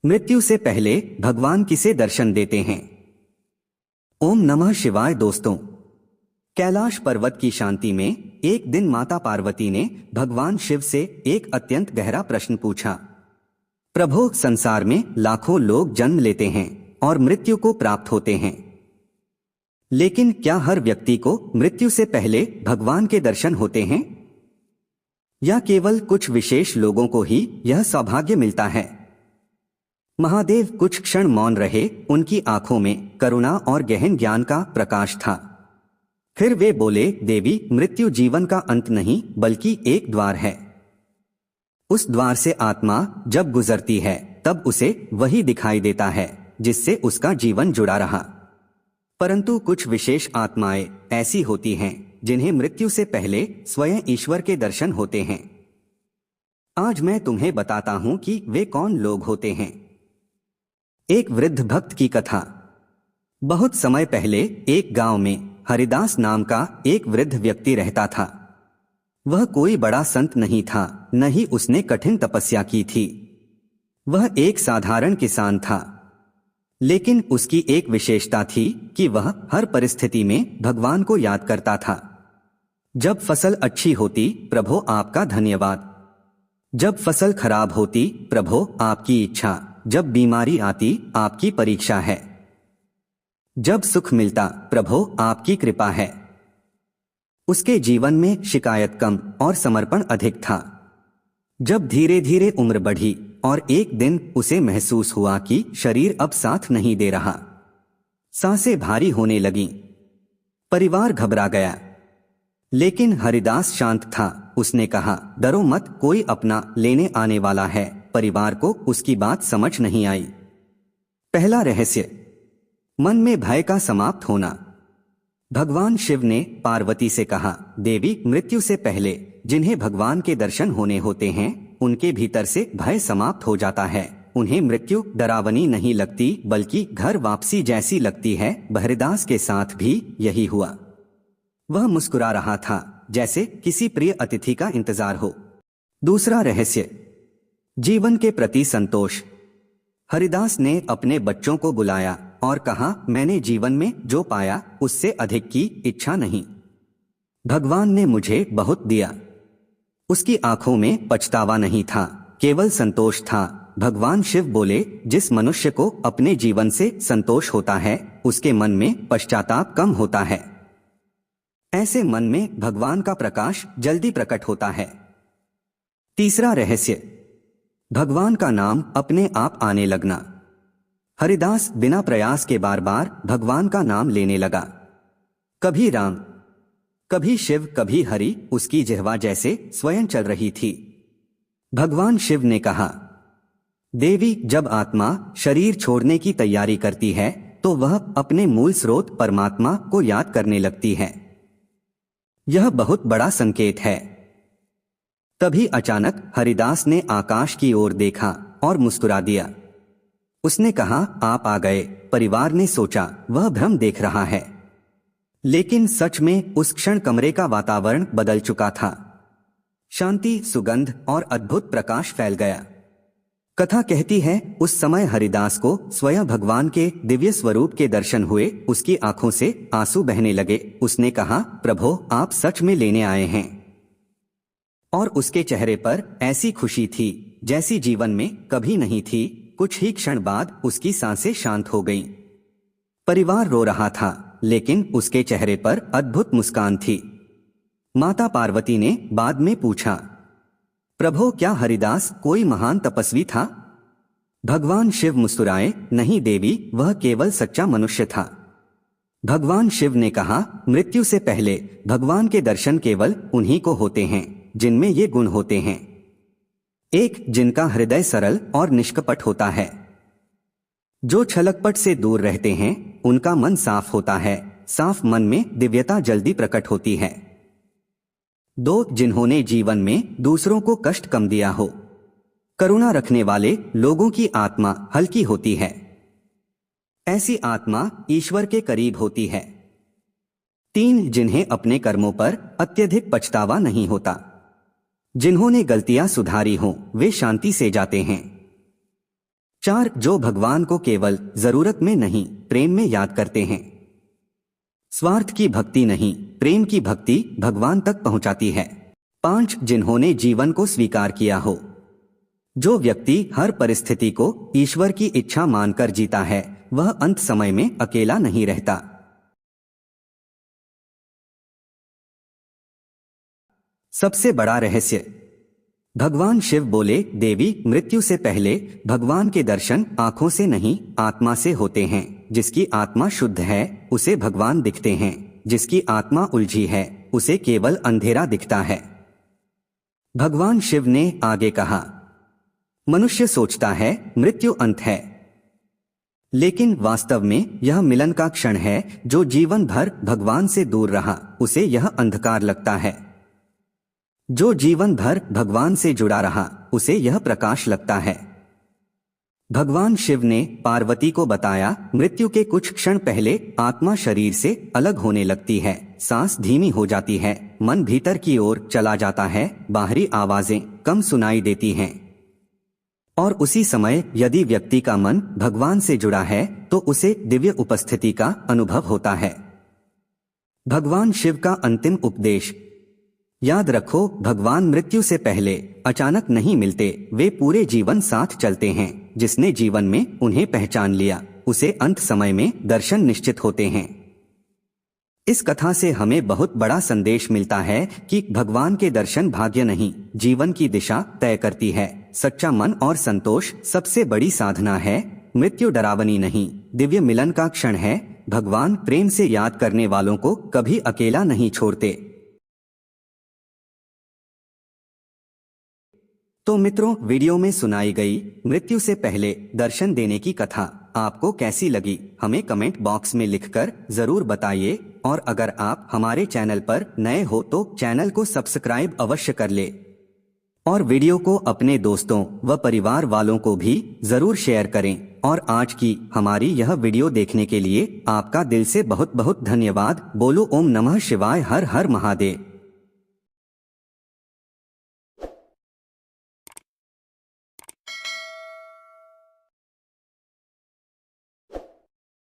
मृत्यु से पहले भगवान किसे दर्शन देते हैं? ओम नमः शिवाय। दोस्तों, कैलाश पर्वत की शांति में एक दिन माता पार्वती ने भगवान शिव से एक अत्यंत गहरा प्रश्न पूछा। प्रभु, संसार में लाखों लोग जन्म लेते हैं और मृत्यु को प्राप्त होते हैं, लेकिन क्या हर व्यक्ति को मृत्यु से पहले भगवान के दर्शन होते हैं, या केवल कुछ विशेष लोगों को ही यह सौभाग्य मिलता है? महादेव कुछ क्षण मौन रहे। उनकी आंखों में करुणा और गहन ज्ञान का प्रकाश था। फिर वे बोले, देवी, मृत्यु जीवन का अंत नहीं बल्कि एक द्वार है। उस द्वार से आत्मा जब गुजरती है तब उसे वही दिखाई देता है जिससे उसका जीवन जुड़ा रहा। परंतु कुछ विशेष आत्माएं ऐसी होती हैं जिन्हें मृत्यु से पहले स्वयं ईश्वर के दर्शन होते हैं। आज मैं तुम्हें बताता हूं कि वे कौन लोग होते हैं। एक वृद्ध भक्त की कथा। बहुत समय पहले एक गांव में हरिदास नाम का एक वृद्ध व्यक्ति रहता था। वह कोई बड़ा संत नहीं था, न ही उसने कठिन तपस्या की थी। वह एक साधारण किसान था, लेकिन उसकी एक विशेषता थी कि वह हर परिस्थिति में भगवान को याद करता था। जब फसल अच्छी होती, प्रभु आपका धन्यवाद। जब फसल खराब होती, प्रभु आपकी इच्छा। जब बीमारी आती, आपकी परीक्षा है। जब सुख मिलता, प्रभु आपकी कृपा है। उसके जीवन में शिकायत कम और समर्पण अधिक था। जब धीरे धीरे उम्र बढ़ी और एक दिन उसे महसूस हुआ कि शरीर अब साथ नहीं दे रहा, सांसें भारी होने लगीं, परिवार घबरा गया, लेकिन हरिदास शांत था। उसने कहा, डरो मत, कोई अपना लेने आने वाला है। परिवार को उसकी बात समझ नहीं आई। पहला रहस्य, मन में भय का समाप्त होना। भगवान शिव ने पार्वती से कहा, देवी, मृत्यु से पहले जिन्हें भगवान के दर्शन होने होते हैं उनके भीतर से भय समाप्त हो जाता है। उन्हें मृत्यु डरावनी नहीं लगती बल्कि घर वापसी जैसी लगती है। हरिदास के साथ भी यही हुआ। वह मुस्कुरा रहा था जैसे किसी प्रिय अतिथि का इंतजार हो। दूसरा रहस्य, जीवन के प्रति संतोष। हरिदास ने अपने बच्चों को बुलाया और कहा, मैंने जीवन में जो पाया उससे अधिक की इच्छा नहीं। भगवान ने मुझे बहुत दिया। उसकी आंखों में पछतावा नहीं था, केवल संतोष था। भगवान शिव बोले, जिस मनुष्य को अपने जीवन से संतोष होता है उसके मन में पश्चाताप कम होता है। ऐसे मन में भगवान का प्रकाश जल्दी प्रकट होता है। तीसरा रहस्य, भगवान का नाम अपने आप आने लगना। हरिदास बिना प्रयास के बार बार भगवान का नाम लेने लगा। कभी राम, कभी शिव, कभी हरि, उसकी जिह्वा जैसे स्वयं चल रही थी। भगवान शिव ने कहा, देवी, जब आत्मा शरीर छोड़ने की तैयारी करती है तो वह अपने मूल स्रोत परमात्मा को याद करने लगती है। यह बहुत बड़ा संकेत है। तभी अचानक हरिदास ने आकाश की ओर देखा और मुस्कुरा दिया। उसने कहा, आप आ गए। परिवार ने सोचा वह भ्रम देख रहा है, लेकिन सच में उस क्षण कमरे का वातावरण बदल चुका था। शांति, सुगंध और अद्भुत प्रकाश फैल गया। कथा कहती है, उस समय हरिदास को स्वयं भगवान के दिव्य स्वरूप के दर्शन हुए। उसकी आंखों से आंसू बहने लगे। उसने कहा, प्रभु आप सच में लेने आए हैं। और उसके चेहरे पर ऐसी खुशी थी जैसी जीवन में कभी नहीं थी। कुछ ही क्षण बाद उसकी सांसें शांत हो गईं। परिवार रो रहा था, लेकिन उसके चेहरे पर अद्भुत मुस्कान थी। माता पार्वती ने बाद में पूछा, प्रभु, क्या हरिदास कोई महान तपस्वी था? भगवान शिव मुस्कुराए, नहीं देवी, वह केवल सच्चा मनुष्य था। भगवान शिव ने कहा, मृत्यु से पहले भगवान के दर्शन केवल उन्हीं को होते हैं जिनमें ये गुण होते हैं। एक, जिनका हृदय सरल और निष्कपट होता है। जो छलकपट से दूर रहते हैं उनका मन साफ होता है। साफ मन में दिव्यता जल्दी प्रकट होती है। दो, जिन्होंने जीवन में दूसरों को कष्ट कम दिया हो। करुणा रखने वाले लोगों की आत्मा हल्की होती है। ऐसी आत्मा ईश्वर के करीब होती है। तीन, जिन्हें अपने कर्मों पर अत्यधिक पछतावा नहीं होता। जिन्होंने गलतियां सुधारी हों वे शांति से जाते हैं। 4. जो भगवान को केवल जरूरत में नहीं प्रेम में याद करते हैं। स्वार्थ की भक्ति नहीं, प्रेम की भक्ति भगवान तक पहुंचाती है। 5. जिन्होंने जीवन को स्वीकार किया हो। जो व्यक्ति हर परिस्थिति को ईश्वर की इच्छा मानकर जीता है, वह अंत समय में अकेला नहीं रहता। सबसे बड़ा रहस्य। भगवान शिव बोले, देवी, मृत्यु से पहले भगवान के दर्शन आंखों से नहीं आत्मा से होते हैं। जिसकी आत्मा शुद्ध है उसे भगवान दिखते हैं, जिसकी आत्मा उलझी है उसे केवल अंधेरा दिखता है। भगवान शिव ने आगे कहा, मनुष्य सोचता है मृत्यु अंत है, लेकिन वास्तव में यह मिलन का क्षण है। जो जीवन भर भगवान से दूर रहा उसे यह अंधकार लगता है। जो जीवन भर भगवान से जुड़ा रहा उसे यह प्रकाश लगता है। भगवान शिव ने पार्वती को बताया, मृत्यु के कुछ क्षण पहले आत्मा शरीर से अलग होने लगती है, सांस धीमी हो जाती है, मन भीतर की ओर चला जाता है, बाहरी आवाजें कम सुनाई देती हैं। और उसी समय यदि व्यक्ति का मन भगवान से जुड़ा है तो उसे दिव्य उपस्थिति का अनुभव होता है। भगवान शिव का अंतिम उपदेश। याद रखो, भगवान मृत्यु से पहले अचानक नहीं मिलते, वे पूरे जीवन साथ चलते हैं। जिसने जीवन में उन्हें पहचान लिया उसे अंत समय में दर्शन निश्चित होते हैं। इस कथा से हमें बहुत बड़ा संदेश मिलता है कि भगवान के दर्शन भाग्य नहीं, जीवन की दिशा तय करती है। सच्चा मन और संतोष सबसे बड़ी साधना है। मृत्यु डरावनी नहीं, दिव्य मिलन का क्षण है। भगवान प्रेम से याद करने वालों को कभी अकेला नहीं छोड़ते। तो मित्रों, वीडियो में सुनाई गई मृत्यु से पहले दर्शन देने की कथा आपको कैसी लगी, हमें कमेंट बॉक्स में लिखकर जरूर बताइए। और अगर आप हमारे चैनल पर नए हो तो चैनल को सब्सक्राइब अवश्य कर ले और वीडियो को अपने दोस्तों व परिवार वालों को भी जरूर शेयर करें। और आज की हमारी यह वीडियो देखने के लिए आपका दिल से बहुत बहुत धन्यवाद। बोलो ओम नमः शिवाय, हर हर महादेव।